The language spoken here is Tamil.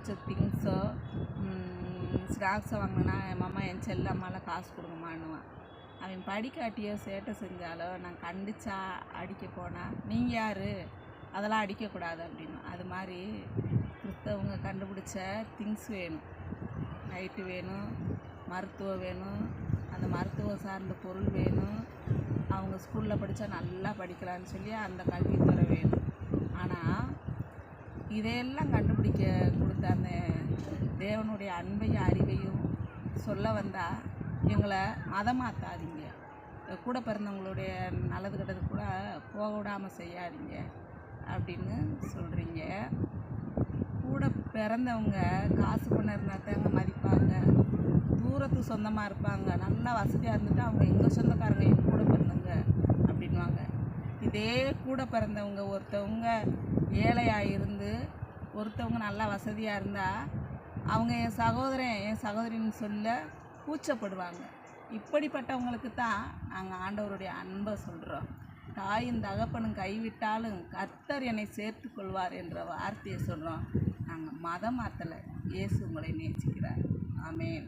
பிடிச்ச திங்ஸோ ஸ்நாக்ஸை வாங்கினா என் மாமா என் செல்லம்மாலாம் காசு கொடுங்கம்மான்னுவான். அவன் படிக்காட்டியோ சேட்டை செஞ்சாலோ நான் கண்டிச்சா அடிக்க போனால் நீங்கள் யார் அதெல்லாம் அடிக்கக்கூடாது அப்படின்னு. அது மாதிரி கிறிஸ்தவங்க கண்டுபிடிச்ச திங்ஸ் வேணும், லைட்டு வேணும், மருத்துவம் வேணும், அந்த மருத்துவம் சார்ந்த பொருள் வேணும், அவங்க ஸ்கூலில் படித்தா நல்லா படிக்கலான்னு சொல்லி அந்த கல்வித்துறை வேணும். ஆனால் இதையெல்லாம் கண்டுபிடிக்க கொடுத்த அந்த தேவனுடைய அன்பையும் அறிவையும் சொல்ல வந்தால் எங்களை மதம் மாற்றாதீங்க, கூட பிறந்தவங்களுடைய நல்லது கெட்டது கூட போக விடாமல் செய்யாதீங்க அப்படின்னு சொல்கிறீங்க. கூட பிறந்தவங்க காசு பணம் இருந்தால் தாங்க மதிப்பாங்க, தூரத்து சொந்தமாக இருப்பாங்க, நல்லா வசதியாக இருந்துட்டு அவங்க எங்கள் சொந்தக்காரங்க என் கூட பிறந்தவங்க அப்படின்வாங்க. இதே கூட பிறந்தவங்க ஒருத்தவங்க ஏழையாக இருந்து ஒருத்தவங்க நல்லா வசதியாக இருந்தால் அவங்க என் சகோதரன் என் சகோதரின்னு சொல்ல கூச்சப்படுவாங்க. இப்படிப்பட்டவங்களுக்கு தான் நாங்கள் ஆண்டவருடைய அன்பை சொல்கிறோம். தாயும் தகப்பனும் கைவிட்டாலும் கர்த்தர் என்னை சேர்த்து கொள்வார் என்ற வார்த்தையை சொல்கிறோம். நாங்கள் மதம் மாற்றலை, இயேசு உங்களை நேசிக்கிறார். ஆமென்.